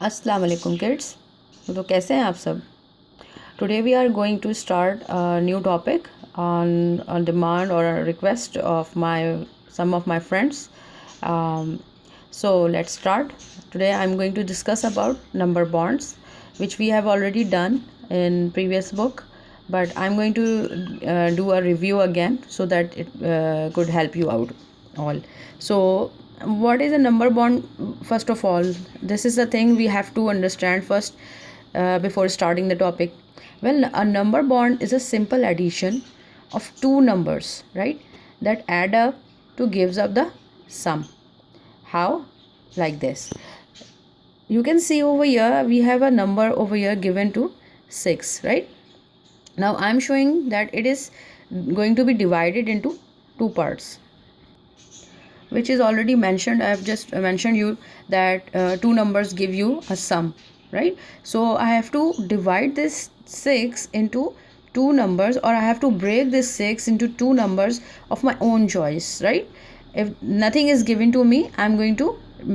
अस्सलाम वालेकुम किड्स। तो कैसे हैं आप सब? Today we are going to start a new topic on demand or a request of some of my friends. um, so let's start. Today I'm going to discuss about number bonds, which we have already done in previous book, but I'm going to do a review again so that it could help you out all. So what is a number bond? First of all, this is the thing we have to understand first, before starting the topic. Well, a number bond is a simple addition of two numbers, right, that add up to gives up the sum. How? Like this. You can see over here we have a number over here given to 6, right? Now I'm showing that it is going to be divided into two parts, which is already mentioned. I have just mentioned you that two numbers give you a sum, right? So I have to divide this 6 into two numbers, or I have to break this 6 into two numbers of my own choice, right? If nothing is given to me, I'm going to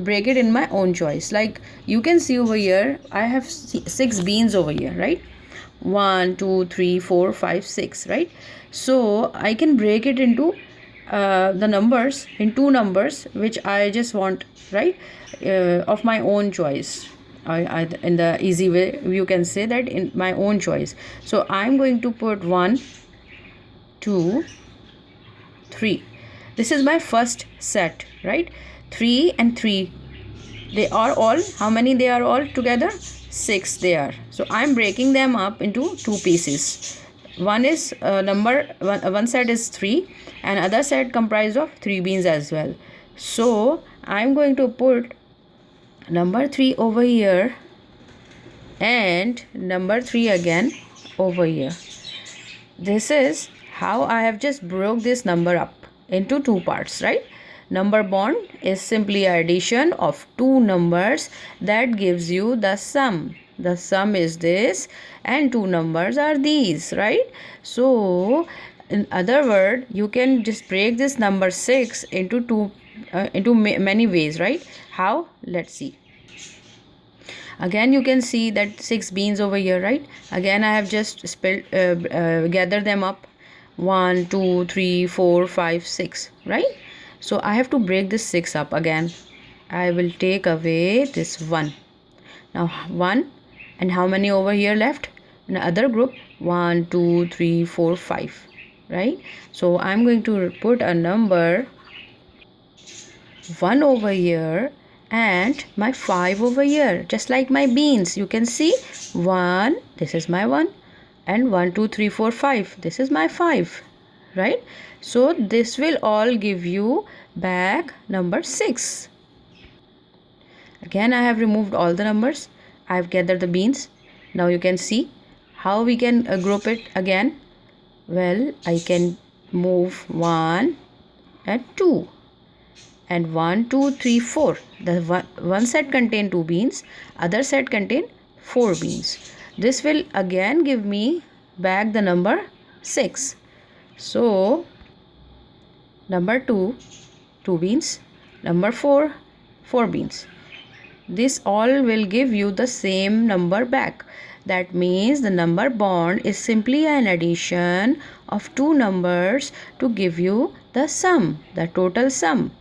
break it in my own choice. Like you can see over here, I have 6 beans over here, right? 1 2 3 4 5 6, right? So I can break it into the numbers in two numbers which I just want, right? Of my own choice. In the easy way you can say that in my own choice. So I'm going to put 1 2 3. This is my first set, right? 3 and 3, they are all, how many they are all together? 6 they are. So I'm breaking them up into two pieces. One is one set is 3, and other set comprised of 3 beans as well. So I'm going to put number 3 over here and number 3 again over here. This is how I have just broke this number up into two parts, right? Number bond is simply addition of two numbers that gives you the sum. The sum is this and two numbers are these, right? So in other word, you can just break this number 6 into many ways, right? How? Let's see. Again you can see that 6 beans over here, right? Again I have just gathered them up. 1 2 3 4 5 6, right? So I have to break this 6 up again. I will take away this 1. Now 1, and how many over here left in the other group? 1 2 3 4 5, right? So I'm going to put a number 1 over here and my 5 over here, just like my beans. You can see 1, this is my 1, and 1 2 3 4 5, this is my 5, right? So this will all give you back number 6. Again I have removed all the numbers. I have gathered the beans. Now you can see how we can group it again. Well, I can move 1 and 2 and 1 2 3 4. The one set contain 2 beans, other set contain 4 beans. This will again give me back the number 6. So number 2, 2 beans, number 4, 4 beans. This all will give you the same number back. That means the number bond is simply an addition of two numbers to give you the sum, the total sum.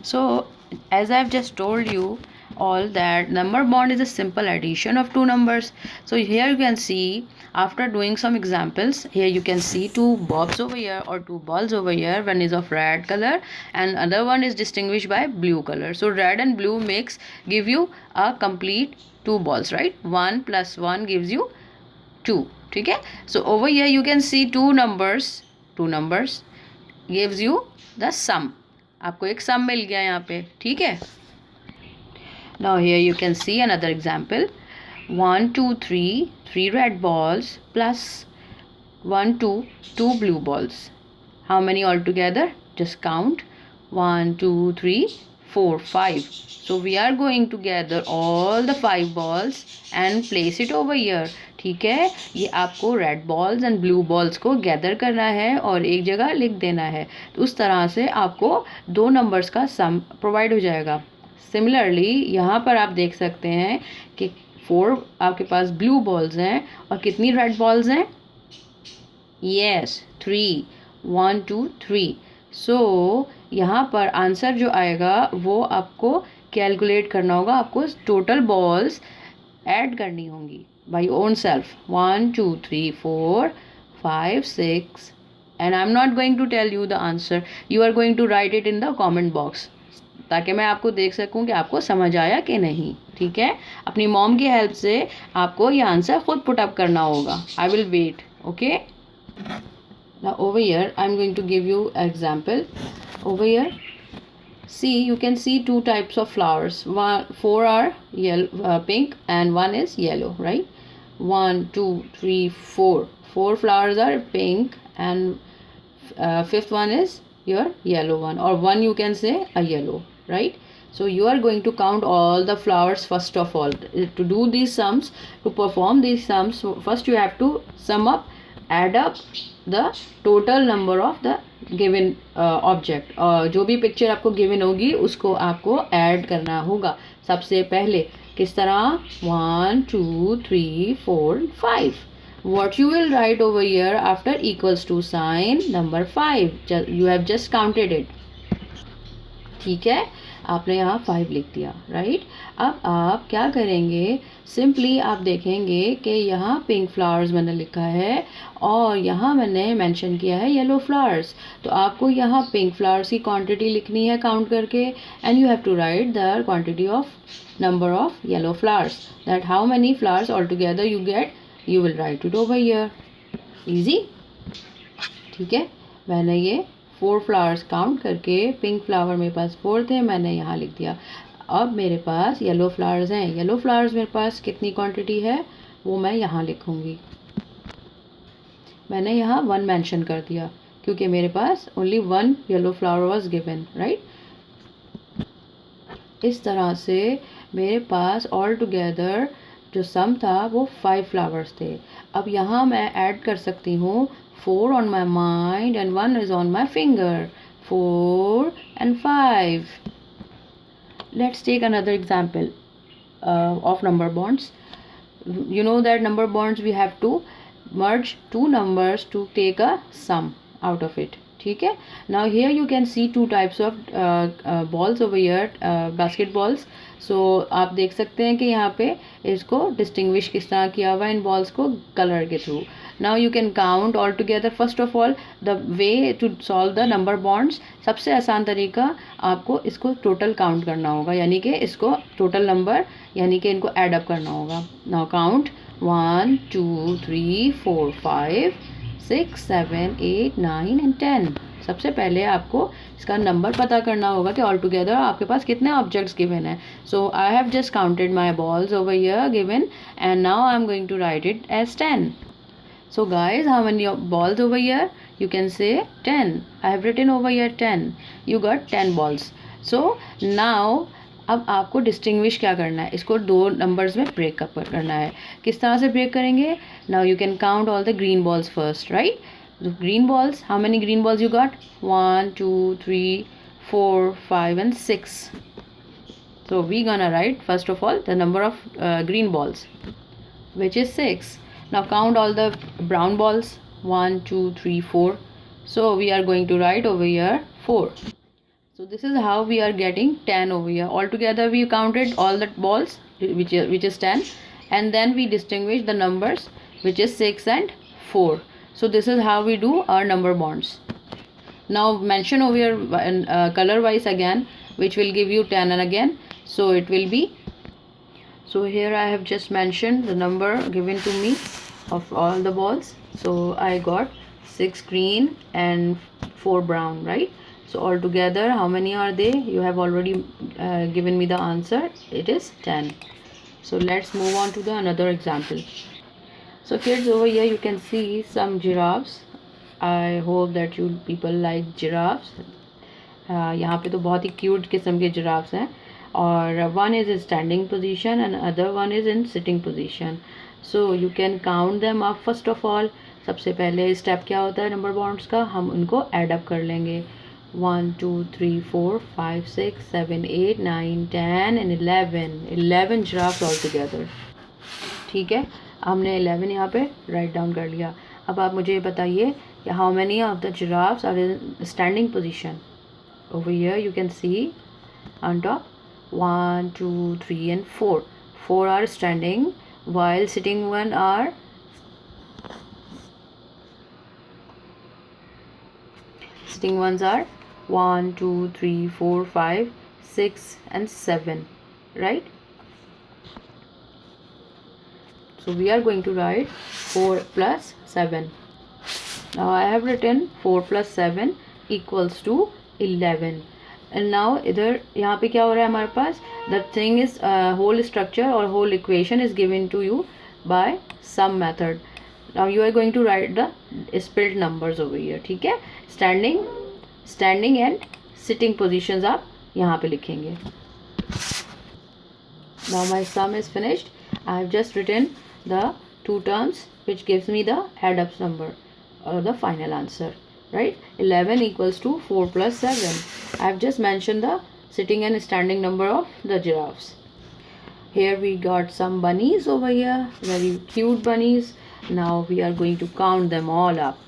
So as I've just told you all, that number bond is a simple addition of two numbers. So here you can see, after doing some examples, here you can see two bobs over here or two balls over here. One is of red color and other one is distinguished by blue color. So red and blue give you a complete two balls, right? 1 plus 1 gives you 2. Okay? So over here you can see two numbers gives you the sum. आपको एक सम मिल गया यहाँ पे, ठीक है? Now here you can see another example. 1 2 3, 3 red balls plus 1 2, 2 blue balls. How many altogether? Just count. 1 2 3 4 5. So we are going to gather all the 5 balls and place it over here. ठीक है? ये आपको red balls and blue balls को gather करना है और एक जगह लिख देना है. तो उस तरह से आपको दो नंबर्स का सम प्रोवाइड हो जाएगा. सिमिलरली यहाँ पर आप देख सकते हैं कि 4 आपके पास ब्लू बॉल्स हैं और कितनी रेड बॉल्स हैं? यस 3, 1 2 3। सो यहाँ पर आंसर जो आएगा वो आपको कैलकुलेट करना होगा, आपको टोटल बॉल्स ऐड करनी होंगी by own self. 1 2 3 4 5 6 and I am not going to tell you the answer, you are going to write it in the comment box, ताकि मैं आपको देख सकूं कि आपको समझ आया कि नहीं। ठीक है, अपनी मॉम की हेल्प से आपको ये आंसर खुद पुट अप करना होगा। I will wait. Okay, now over here I'm going to give you example. Over here, see, you can see two types of flowers. Four are yellow, pink, and one is yellow, right? 1 2 3 4, 4 flowers are pink, and fifth one is your yellow one, or one you can say a yellow, right? So you are going to count all the flowers first of all. To do these sums, to perform these sums, so first you have to sum up, add up the total number of the given object. जो भी picture आपको given होगी उसको आपको add करना होगा सबसे पहले। किस तरह? 1 2 3 4 5. What you will write over here after equals to sign number 5. You have just counted it. ठीक है, आपने यहाँ 5 लिख दिया, राइट। अब आप क्या करेंगे, सिंपली आप देखेंगे कि यहाँ पिंक फ्लावर्स मैंने लिखा है और यहाँ मैंने मेंशन किया है येलो फ्लावर्स, तो आपको यहाँ पिंक फ्लावर्स की क्वांटिटी लिखनी है काउंट करके, and you have to write the quantity of number of yellow flowers, that how many flowers all together you get, you will write it over here. Easy, ठीक है। मैंने ये 4 flowers count करके, pink flower मेरे पास 4 थे, मैंने यहाँ लिख दिया। अब मेरे पास येलो फ्लावर्स हैं, येलो फ्लावर्स मेरे पास कितनी क्वांटिटी है वो मैं यहाँ लिखूँगी। मैंने यहाँ 1 मेंशन कर दिया क्योंकि मेरे पास only 1 yellow flower was given, right. इस तरह से मेरे पास ऑल टुगेदर जो सम था वो 5 फ्लावर्स थे। अब यहाँ मैं ऐड कर सकती हूँ 4 on my mind and 1 is on my finger. 4 and 5. Let's take another example of number bonds. You know that number bonds we have to merge two numbers to take a sum out of it. ठीक है, now here you can see two types of balls over here, basketballs. So आप देख सकते हैं कि यहाँ पे इसको distinguish किस तरह किया हुआ है इन balls को color के through. Now you can count all together. First of all, the way to solve the number bonds, सबसे आसान तरीका आपको इसको total count करना होगा, यानी कि इसको total number यानी कि इनको add up करना होगा. Now count 1 2 3 4 5 6 7 8 9 and 10. सबसे पहले आपको इसका नंबर पता करना होगा कि ऑल टुगेदर आपके पास कितने ऑब्जेक्ट्स गिवन है. So I have just counted my balls over here given and now I am going to write it as 10. So guys, how many balls over here? You can say 10. I have written over here 10. You got 10 balls. So now अब आपको distinguish क्या करना है, इसको दो numbers में break up करना है. किस तरह से ब्रेक करेंगे? Now you can count all the green balls first, right. Green balls, how many green balls you got? 1 2 3 4 5 and 6. So we gonna write first of all the number of green balls, which is 6. Now count all the brown balls. 1 2 3 4. So we are going to write over here 4. So this is how we are getting 10 over here. Altogether we counted all the balls, which is 10, and then we distinguish the numbers, which is 6 and 4. So this is how we do our number bonds. Now mention over here color wise again, which will give you 10 and again. So it will be, so here I have just mentioned the number given to me of all the balls. So I got 6 green and 4 brown, right? So altogether how many are they? You have already given me the answer. It is 10. So let's move on to the another example. So kids, over here you can see some giraffes. I hope that you people like giraffes. यहाँ पे तो बहुत ही cute किस्म के giraffes हैं, और one is in standing position and other one is in sitting position. So you can count them up first of all. सबसे पहले स्टेप क्या होता है नंबर बॉन्ड्स का, हम उनको ऐड अप कर लेंगे. 1 2 3 4 5 6 7 8 9 10 and 11 जिराफ ऑल टुगेदर। ठीक है, हमने 11 यहाँ पे राइट डाउन कर लिया। अब आप मुझे बताइए कि how many of the giraffes are in standing position. Over here you can see on top 1 2 3 and 4 are standing, while sitting ones are sitting ones are 1 2 3 4 5 6 and 7, right? So we are going to write 4 plus 7. Now I have written 4 plus 7 equals to 11. And now इधर यहाँ पे क्या हो रहा है हमारे पास, the thing is whole structure or whole equation is given to you by sum method. Now you are going to write the split numbers over here. ठीक है, standing and sitting positions आप यहाँ पे लिखेंगे. Now my sum is finished. I have just written the two terms which gives me the add up number or the final answer, right? 11 equals to 4 plus 7. I have just mentioned the sitting and standing number of the giraffes. Here we got some bunnies over here, very cute bunnies. Now we are going to count them all up.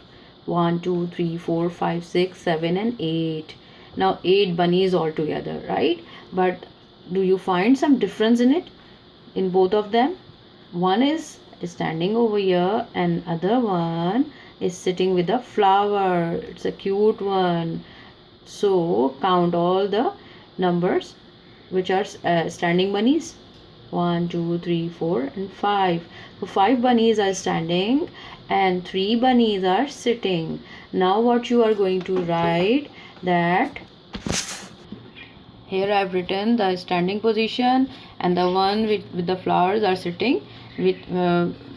1 2 3 4 5 6 7 and 8. Now 8 bunnies all together, right? But do you find some difference in it, in both of them? One is standing over here and other one is sitting with a flower. It's a cute one. So count all the numbers which are standing bunnies. 1 2 3 4 and 5. So 5 bunnies are standing and 3 bunnies are sitting. Now what you are going to write, that here I have written the standing position and the one with the flowers are sitting with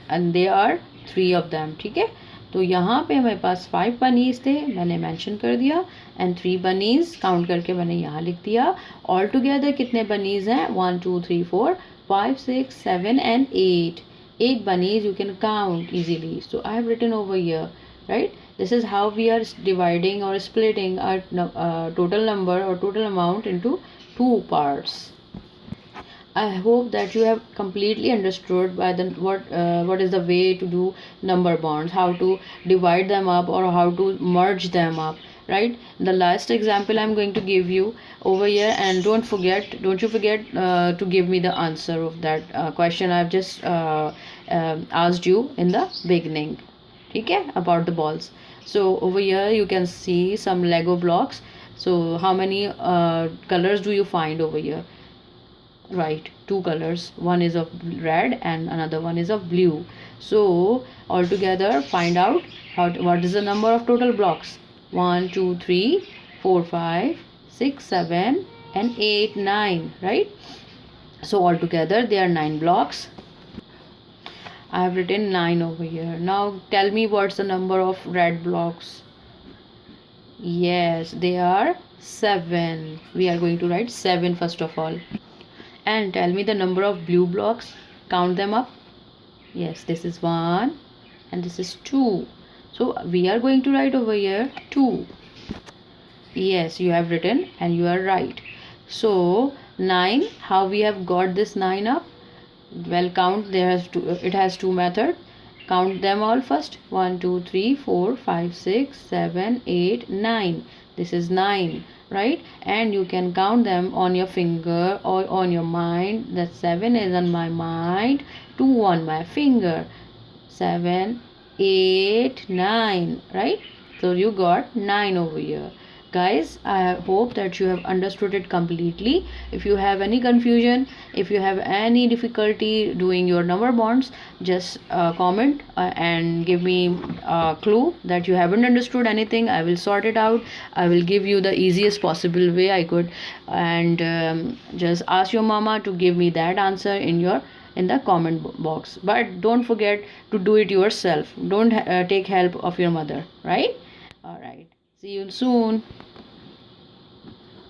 and they are 3 of them. ठीक है, तो यहाँ पे हमारे पास 5 bunnies थे, मैंने mention कर दिया, and 3 bunnies काउंट करके मैंने यहाँ लिख दिया. ऑल टुगेदर कितने bunnies हैं? 1 2 3 4 5 6 7 and 8. 8 bunnies you can count easily. So I have written over here, right? This is how we are dividing or splitting our total number or total amount into 2 parts. I hope that you have completely understood by the what is the way to do number bonds, how to divide them up or how to merge them up, right? The last example I'm going to give you over here, and don't you forget to give me the answer of that question I've just asked you in the beginning. Okay, about the balls. So over here you can see some Lego blocks. So how many colors do you find over here? Right, 2 colors. One is of red and another one is of blue. So altogether find out what is the number of total blocks. 1 2 3 4 5 6 7 and 8 9, right? So altogether there are 9 blocks. I have written 9 over here. Now tell me what's the number of red blocks. Yes, they are 7. We are going to write 7 first of all. And tell me the number of blue blocks. Count them up. Yes, this is 1 and this is 2. So we are going to write over here 2. Yes, you have written and you are right. So 9, how we have got this 9 up? Well, count. It has 2 methods. Count them all first. 1 2 3 4 5 6 7 8 9. This is 9, right? And you can count them on your finger or on your mind. That 7 is on my mind, 2 on my finger. 7 8 9, right? So you got 9 over here. Guys, I hope that you have understood it completely. If you have any confusion, if you have any difficulty doing your number bonds, just comment and give me a clue that you haven't understood anything. I will sort it out. I will give you the easiest possible way I could, and just ask your mama to give me that answer in the comment box. But don't forget to do it yourself. Don't take help of your mother, right? All right, see you soon.